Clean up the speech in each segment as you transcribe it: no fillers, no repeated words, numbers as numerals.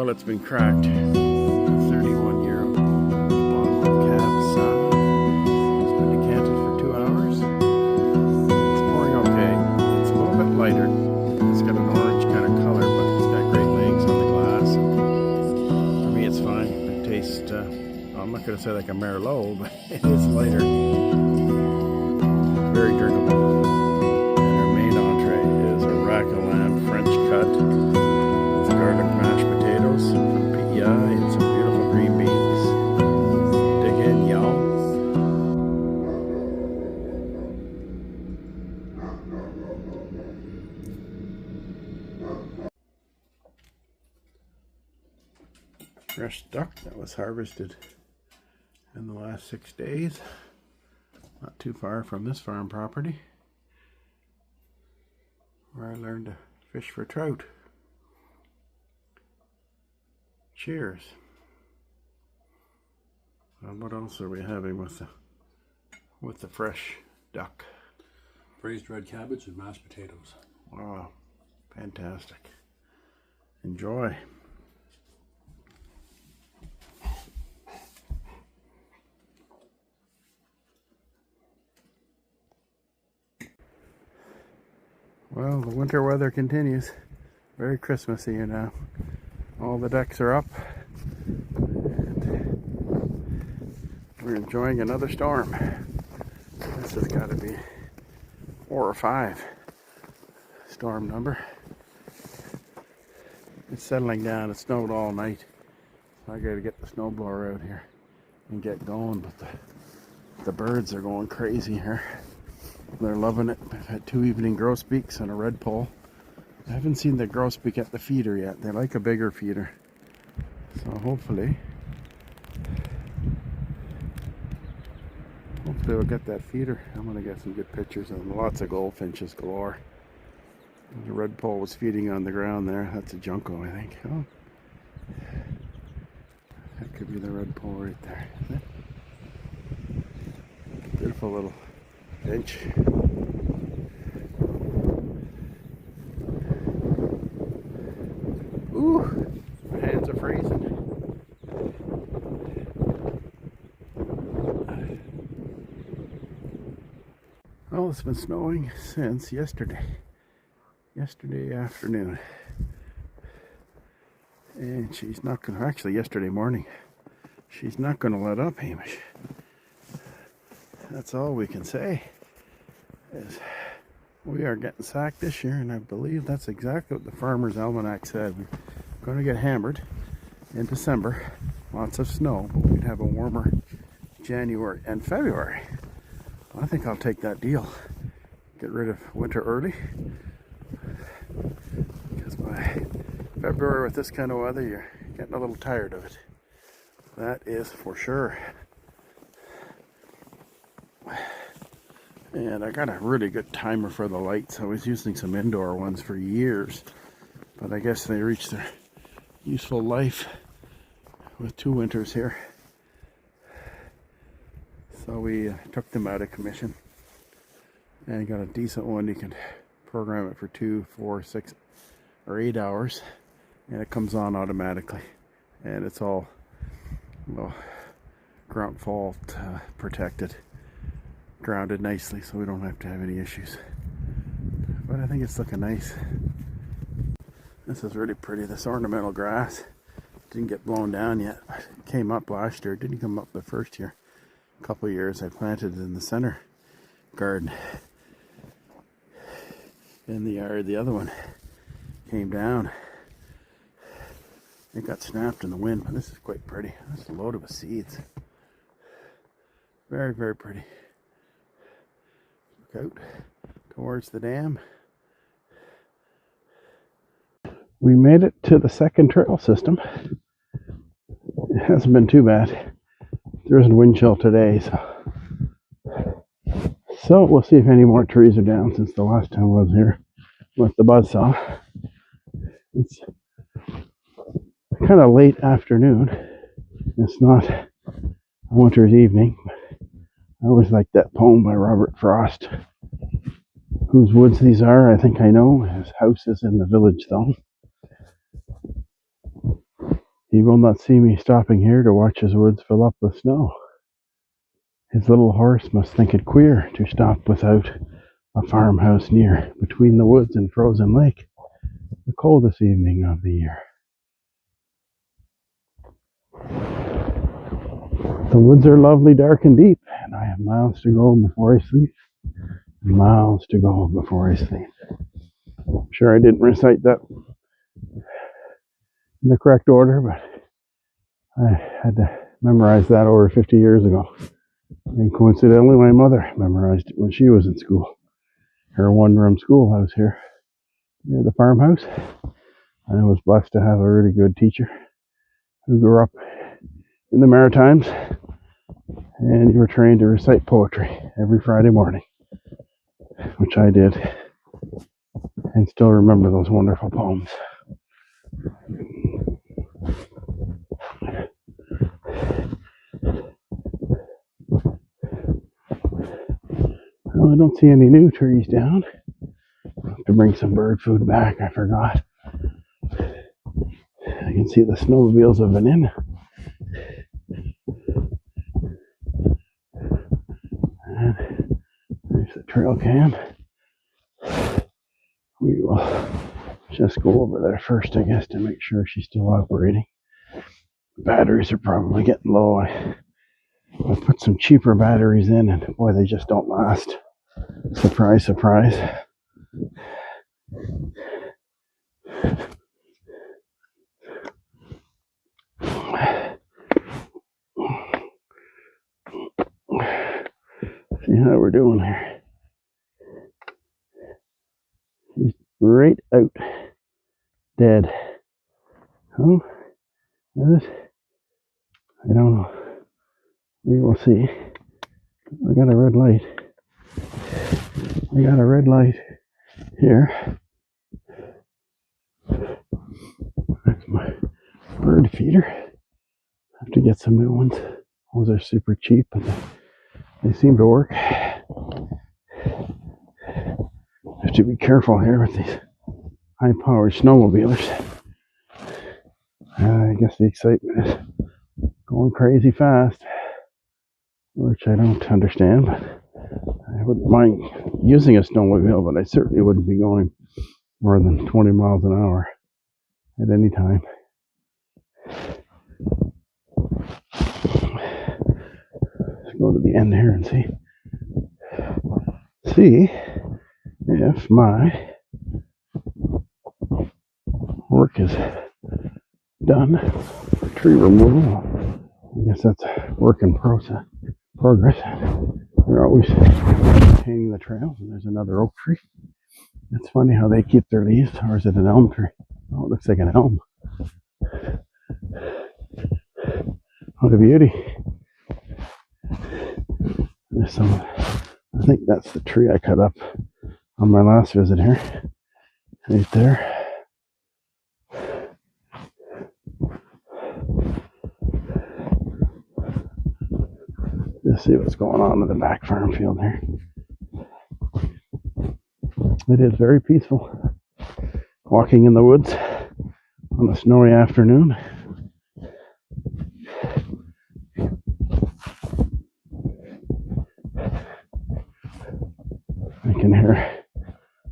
Well, it's been cracked. 31-year-old bottle of Cab Sauv. It's been decanted for 2 hours. It's pouring okay. It's a little bit lighter. It's got an orange kind of color, but it's got great legs on the glass. For me, it's fine. It tastes, I'm not going to say like a Merlot, but it is lighter. Very drinkable. And our main entree is a rack of lamb French cut with garlic mashed potatoes from PEI and some beautiful green beans. Dig in, y'all. Fresh duck that was harvested in the last 6 days. Not too far from this farm property, where I learned to fish for trout. Cheers. And what else are we having with the fresh duck? Braised red cabbage and mashed potatoes. Wow, fantastic. Enjoy. Well, the winter weather continues. Very Christmassy now. All the decks are up. And we're enjoying another storm. This has got to be 4 or 5 storm number. It's settling down. It snowed all night. So I got to get the snowblower out here and get going. But the birds are going crazy here. They're loving it. I've had 2 evening grosbeaks and a redpoll. I haven't seen the grosbeak at the feeder yet. They like a bigger feeder. So hopefully we'll get that feeder. I'm going to get some good pictures of them. Lots of goldfinches galore. The redpoll was feeding on the ground there. That's a junco, I think. Oh, that could be the redpoll right there. Beautiful little bench. Ooh, my hands are freezing. Well, it's been snowing since yesterday afternoon. And she's not gonna, actually yesterday morning, she's not gonna let up, Hamish. That's all we can say, is we are getting sacked this year, and I believe that's exactly what the Farmer's Almanac said. We're going to get hammered in December, lots of snow, but we'd have a warmer January and February. I think I'll take that deal. Get rid of winter early, because by February with this kind of weather, you're getting a little tired of it. That is for sure. And I got a really good timer for the lights. I was using some indoor ones for years, but I guess they reached their useful life with 2 winters here. So we took them out of commission and got a decent one. You can program it for 2, 4, 6, or 8 hours, and it comes on automatically. And it's all, well, ground fault protected. Grounded nicely, so we don't have to have any issues. But I think it's looking nice. This is really pretty. This ornamental grass didn't get blown down yet. It came up last year. It didn't come up the first year. A couple of years I planted it in the center garden. In the yard, the other one came down. It got snapped in the wind, but this is quite pretty. This is loaded with seeds. Very, very pretty. Out towards the dam. We made it to the second trail system. It hasn't been too bad. There isn't wind chill today, so we'll see if any more trees are down since the last time I was here with the buzzsaw. It's kind of late afternoon. It's not a winter's evening. I always like that poem by Robert Frost. Whose woods these are, I think I know. His house is in the village, though. He will not see me stopping here to watch his woods fill up with snow. His little horse must think it queer to stop without a farmhouse near, between the woods and frozen lake, the coldest evening of the year. The woods are lovely, dark and deep, and I have miles to go before I sleep. Miles to go before I sleep. I'm sure I didn't recite that in the correct order, but I had to memorize that over 50 years ago. And coincidentally, my mother memorized it when she was in school. Her one-room schoolhouse here near the farmhouse. And I was blessed to have a really good teacher who grew up in the Maritimes, and you were trained to recite poetry every Friday morning, which I did, and still remember those wonderful poems. Well, I don't see any new trees down. I have to bring some bird food back, I forgot. I can see the snowmobiles have been in. And there's the trail cam. We will just go over there first, I guess, to make sure she's still operating. The batteries are probably getting low. I put some cheaper batteries in, and boy, they just don't last. Surprise, surprise. See how we're doing here. He's right out. Dead. Oh, is it? I don't know. We will see. I got a red light. I got a red light here. That's my bird feeder. Have to get some new ones. Those are super cheap, but they seem to work. Have to be careful here with these high-powered snowmobilers. I guess the excitement is going crazy fast, which I don't understand, but I wouldn't mind using a snowmobile, but I certainly wouldn't be going more than 20 miles an hour at any time. Let's go to the end here and see if my work is done for tree removal. I guess that's a work in progress. They're always maintaining the trails, and there's another oak tree. It's funny how they keep their leaves, or is it an elm tree? Oh, it looks like an elm. What a beauty. There's some, I think that's the tree I cut up on my last visit here. Right there. Let's see what's going on in the back farm field here. It is very peaceful walking in the woods on a snowy afternoon. I can hear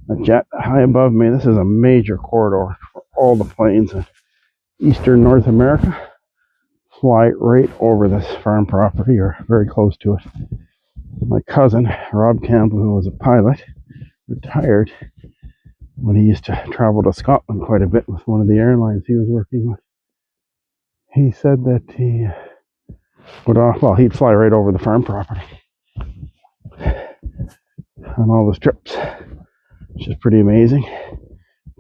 a jet high above me. This is a major corridor for all the planes in eastern North America. Fly right over this farm property, or very close to it. My cousin, Rob Campbell, who was a pilot, retired when he used to travel to Scotland quite a bit with one of the airlines he was working with. He said that he would, he'd fly right over the farm property on all those trips, which is pretty amazing.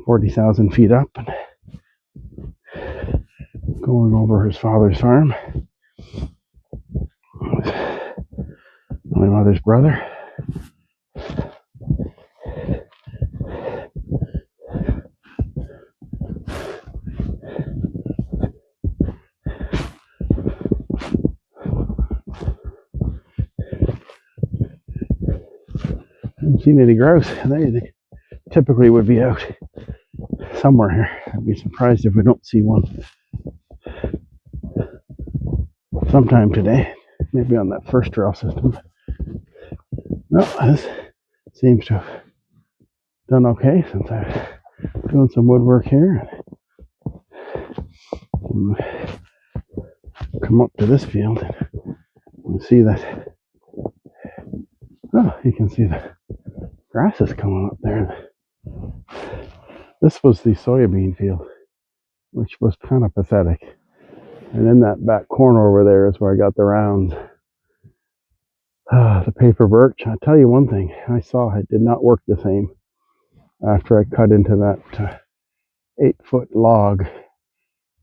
40,000 feet up and going over his father's farm. My mother's brother. Haven't seen any grouse. They typically would be out somewhere here. I'd be surprised if we don't see one. sometime today, maybe on that first trail system. No, this seems to have done okay since I'm doing some woodwork here. And come up to this field and you see that. Oh, you can see the grass is coming up there. This was the soybean field, which was kind of pathetic. And in that back corner over there is where I got the rounds. The paper birch. I'll tell you one thing. I saw it did not work the same after I cut into that 8-foot log.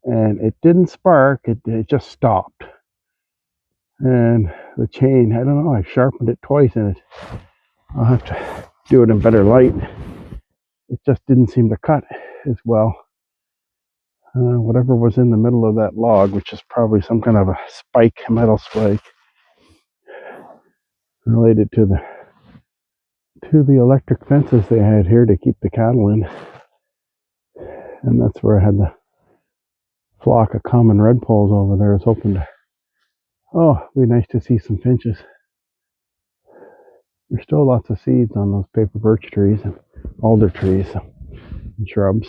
And it didn't spark. It just stopped. And the chain, I don't know, I sharpened it twice and I'll have to do it in better light. It just didn't seem to cut as well. Whatever was in the middle of that log, which is probably some kind of a spike, metal spike, related to the electric fences they had here to keep the cattle in. And that's where I had the flock of common redpolls over there. I was hoping to, it'd be nice to see some finches. There's still lots of seeds on those paper birch trees and alder trees and shrubs.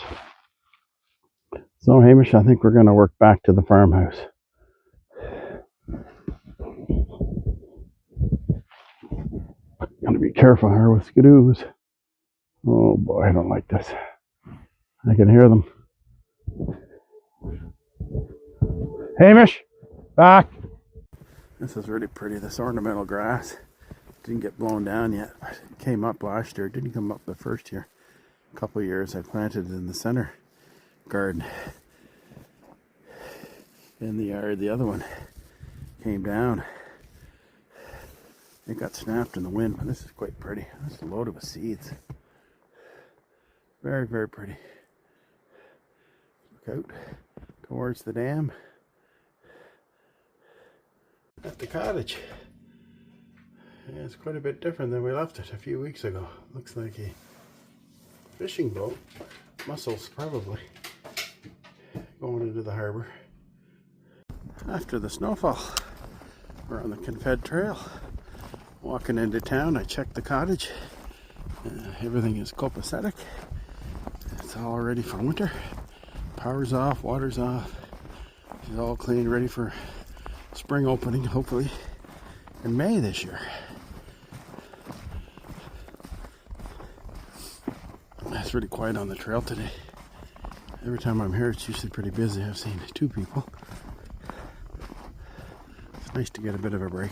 So Hamish, I think we're going to work back to the farmhouse. Gotta be careful here with skidoos. Oh boy, I don't like this. I can hear them. Hamish, back! This is really pretty, this ornamental grass. Didn't get blown down yet, but it came up last year. It didn't come up the first year. A couple of years I planted it in the center garden. In the yard, the other one came down. It got snapped in the wind, but this is quite pretty. That's a load of seeds. Very, very pretty. Look out towards the dam. At the cottage. Yeah, it's quite a bit different than we left it a few weeks ago. Looks like a fishing boat. Mussels, probably. Going into the harbor. After the snowfall, we're on the Confed Trail. Walking into town, I checked the cottage. Everything is copacetic. It's all ready for winter. Power's off, water's off. It's all clean, ready for spring opening, hopefully in May this year. It's really quiet on the trail today. Every time I'm here, it's usually pretty busy. I've seen 2 people. It's nice to get a bit of a break.